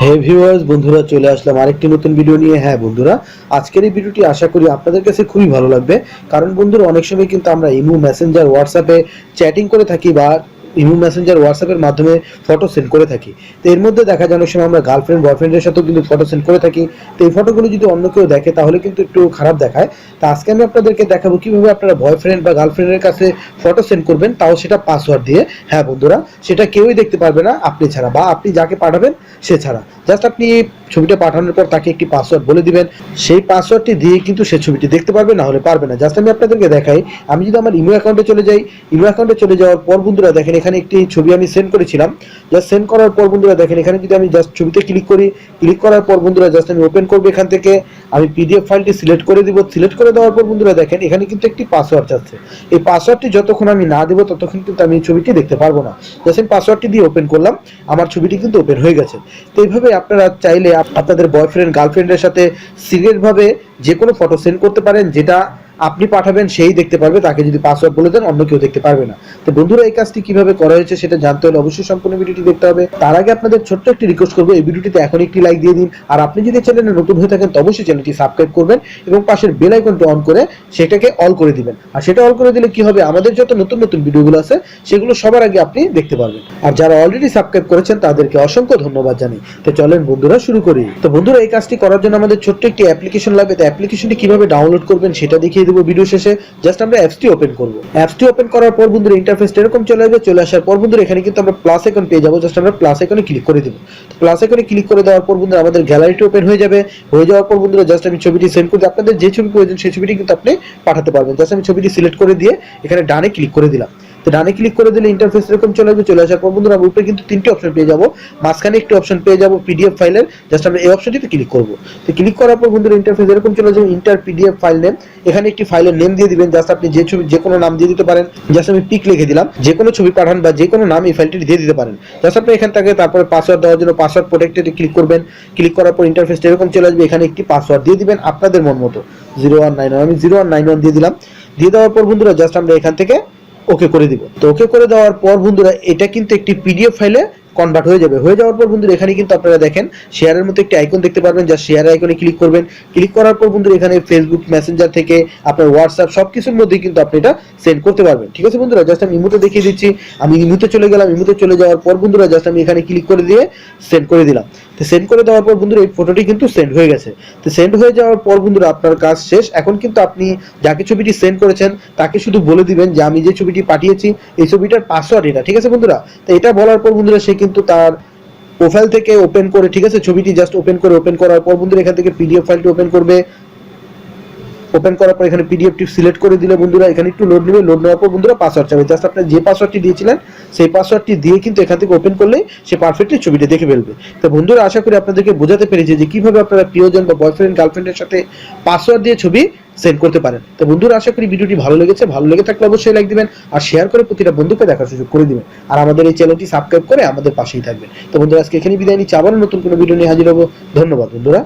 হে viewers, বন্ধুরা চলে আসলাম আরেকটি নতুন ভিডিও নিয়ে। হ্যাঁ বন্ধুরা, আজকের এই ভিডিওটি আশা করি আপনাদের কাছে খুবই ভালো লাগবে। কারণ বন্ধুরা, অনেক সময় কিন্তু আমরা ইমো, মেসেঞ্জার, হোয়াটসঅ্যাপে চ্যাটিং করে থাকি বা ইমো, মেসেঞ্জার, হোয়াটসঅ্যাপের মাধ্যমে ফটো সেন্ড করে থাকি। তো এর মধ্যে দেখা যায় অনেক সময় আমরা গার্লফ্রেন্ড বয়ফ্রেন্ডের সাথেও কিন্তু ফটো সেন্ড করে থাকি। তো এই ফটোগুলো যদি অন্য কেউ দেখে তাহলে কিন্তু একটু খারাপ দেখায়। তো আজকে আমি আপনাদেরকে দেখাবো কিভাবে আপনারা বয়ফ্রেন্ড বা গার্লফ্রেন্ডের কাছে ফটো সেন্ড করবেন, তাও সেটা পাসওয়ার্ড দিয়ে। হ্যাঁ বন্ধুরা, সেটা কেউই দেখতে পারবে না আপনি ছাড়া, বা আপনি যাকে পাঠাবেন সে ছাড়া। জাস্ট আপনি ছবিটা পাঠানোর পর তাকে একটি পাসওয়ার্ড বলে দিবেন, সেই পাসওয়ার্ডটি দিয়ে কিন্তু সে ছবিটি দেখতে পারবে, না হলে পারবে না। জাস্ট আমি আপনাদেরকে দেখাই। আমি যদি আমার ইমো অ্যাকাউন্টে চলে যাই, ইমো অ্যাকাউন্টে চলে যাওয়ার পর বন্ধুরা দেখেন এখানে একটি ছবি আমি সেন্ড করেছিলাম। জাস্ট সেন্ড করার পর বন্ধুরা দেখেন এখানে যদি আমি জাস্ট ছবিতে ক্লিক করি, ক্লিক করার পর বন্ধুরা জাস্ট আমি ওপেন করবো। এখান থেকে আমি পিডিএফ ফাইলটি সিলেক্ট করে দিব। সিলেক্ট করে দেওয়ার পর বন্ধুরা দেখেন এখানে কিন্তু একটি পাসওয়ার্ড চাচ্ছে। এই পাসওয়ার্ডটি যতক্ষণ আমি না দেবো ততক্ষণ কিন্তু আমি ছবিটি দেখতে পারবো না। জাস্ট আমি পাসওয়ার্ডটি দিয়ে ওপেন করলাম, আমার ছবিটি কিন্তু ওপেন হয়ে গেছে। তো এইভাবে আপনারা চাইলে আপনাদের বয়ফ্রেন্ড গার্লফ্রেন্ডের সাথে সিরিয়াসভাবে যে কোনো ফটো সেন্ড করতে পারেন, যেটা আপনি পাঠাবেন সেই দেখতে পারবে। তাকে যদি পাসওয়ার্ড বলে দেন অন্য কেউ দেখতে পারবে না। তো বন্ধুরা, এই কাজটি কিভাবে করা হয়েছে সেটা জানতে হলে অবশ্যই সম্পূর্ণ ভিডিওটি দেখতে হবে। তার আগে আপনাদের ছোট্ট একটি রিকোয়েস্ট করবো, এই ভিডিওটিতে এখন একটি লাইক দিয়ে দিন। আর আপনি যদি চ্যানেলে নতুন হয়ে থাকেন তো অবশ্যই চ্যানেলটি সাবস্ক্রাইব করবেন এবং পাশের বেল আইকনটি অন করে সেটাকে অল করে দিবেন। আর সেটা অল করে দিলে কি হবে, আমাদের যত নতুন নতুন ভিডিওগুলো আছে সেগুলো সবার আগে আপনি দেখতে পারবেন। আর যারা অলরেডি সাবস্ক্রাইব করেছেন তাদেরকে অসংখ্য ধন্যবাদ জানাই। তো চলেন বন্ধুরা শুরু করি। তো বন্ধুরা, এই কাজটি করার জন্য আমাদের ছোট্ট একটি অ্যাপ্লিকেশন লাগবে। তো অ্যাপ্লিকেশনটি কিভাবে ডাউনলোড করবেন সেটা দেখিয়ে দেবো ভিডিও শেষে। জাস্ট আমরা অ্যাপসটি ওপেন করব। অ্যাপসটি ওপেন করার পর বন্ধুরা ইন্টারফেসটা এরকম চলে আসবে। চলে আসার পর বন্ধুরা এখানে কিন্তু আমরা প্লাস আইকন পেয়ে যাবো। জাস্ট আমরা প্লাস আইকনে ক্লিক করে দেব। প্লাস আইকনে ক্লিক করে দেওয়ার পর বন্ধুরা আমাদের গ্যালারিটি ওপেন হয়ে যাবে। হয়ে যাওয়ার পর বন্ধুরা জাস্ট আমি ছবিটি সেন্ড করে, আপনাদের যে ছবি প্রয়োজন সেই ছবিটি কিন্তু আপনি পাঠাতে পারবেন। জাস্ট আমি ছবিটি সিলেক্ট করে দিয়ে এখানে ডানে ক্লিক করে দিলাম। তো ডানে ক্লিক করে দিলে ইন্টারফেস এরকম চলে আসবে। চলে আসার পর বন্ধুরা উপরে কিন্তু তিনটি অপশন পেয়ে যাবো, মাঝখানে একটি অপশন পেয়ে যাবো পিডিএফ ফাইলের। জাস্ট আমরা এই অপশনটিতে ক্লিক করব। তো ক্লিক করার পর বন্ধুরা ইন্টারফেস এরকম চলে যাবে, ইন্টার পিডিএফ ফাইল নেম। এখানে একটি ফাইলের নেম দিয়ে দিবেন। জাস্ট আপনি যে ছবি যে কোনো নাম দিয়ে দিতে পারেন। জাস্ট আমি পিক লিখে দিলাম। যে কোনো ছবি পাঠান বা যে কোনো নাম এই ফাইলটি দিয়ে দিতে পারেন। জাস্ট আপনি এখান থেকে তারপরে পাসওয়ার্ড দেওয়ার জন্য পাসওয়ার্ড প্রোটেক্টেডে ক্লিক করবেন। ক্লিক করার পর ইন্টারফেসটা এরকম চলে আসবে। এখানে একটি পাসওয়ার্ড দিয়ে দিবেন আপনাদের মন মতো, 0191। আমি 0191 দিয়ে দিলাম। দিয়ে দেওয়ার পর বন্ধুরা জাস্ট আমরা এখান থেকে ওকে করে দিব। তো ওকে করে দেওয়ার পর বন্ধুরা এটা কিন্তু একটি পিডিএফ ফাইলে কনভার্ট হয়ে যাবে। হয়ে যাওয়ার পর বন্ধুরা এখানে কিন্তু আপনারা দেখেন শেয়ারের মতো একটি আইকন দেখতে পারবেন। যা শেয়ার আইকনে ক্লিক করবেন। ক্লিক করার পর বন্ধুরা এখানে ফেসবুক মেসেঞ্জার থেকে আপনার হোয়াটসঅ্যাপ সবকিছুর মধ্যেই কিন্তু আপনি এটা সেন্ড করতে পারবেন। ঠিক আছে বন্ধুরা, জাস্ট আমি ইমোতে দেখিয়ে দিচ্ছি। আমি ইমোতে চলে গেলাম। ইমোতে চলে যাওয়ার পর বন্ধুরা জাস্ট আমি এখানে ক্লিক করে দিয়ে সেন্ড করে দিলাম। তো সেন্ড করে দেওয়ার পর বন্ধুরা এই ফটোটি কিন্তু সেন্ড হয়ে গেছে। তো সেন্ড হয়ে যাওয়ার পর বন্ধুরা আপনার কাজ শেষ। এখন কিন্তু আপনি যাকে ছবিটি সেন্ড করেছেন তাকে শুধু বলে দিবেন যে আমি যে ছবিটি পাঠিয়েছি এই ছবিটার পাসওয়ার্ড এটা। ঠিক আছে বন্ধুরা, তো এটা বলার পর বন্ধুরা সে কিন্তু তার প্রোফাইল থেকে ওপেন করে, ঠিক আছে, ছবিটি জাস্ট ওপেন করে, ওপেন করার পর বন্ধুরা এখান থেকে পিডিএফ ফাইলটি ওপেন করবে। ওপেন করার পর এখানে পিডিএফটি সিলেক্ট করে দিলে বন্ধুরা এখানে একটু লোড নেবে। লোড নেওয়ার পর বন্ধুরা পাসওয়ার্ড চাবে। জাস্ট আপনি যে পাসওয়ার্ডটি দিয়েছিলেন সেই পাসওয়ার্ডটি দিয়ে কিন্তু এখান থেকে ওপেন করলেই সে পারফেক্টলি ছবিটা দেখে ফেলবে। তো বন্ধুরা আশা করি আপনাদেরকে বোঝাতে পেরেছি যে কিভাবে আপনারা প্রিয়জন বা বয়ফ্রেন্ড গার্লফ্রেন্ডের সাথে পাসওয়ার্ড দিয়ে ছবি সেন্ড করতে পারেন। তো বন্ধুরা আশা করি ভিডিওটি ভালো লেগেছে। ভালো লেগে থাকলে অবশ্যই লাইক দিবেন আর শেয়ার করে প্রতিটা বন্ধুকে দেখার সুযোগ করে দিবেন। আর আমাদের এই চ্যানেলটি সাবস্ক্রাইব করে আমাদের পাশেই থাকবেন। তো বন্ধুরা আজকে এখানেই বিদায় নিচ্ছি। আবার নতুন কোনো ভিডিও নিয়ে হাজির হবো। ধন্যবাদ বন্ধুরা।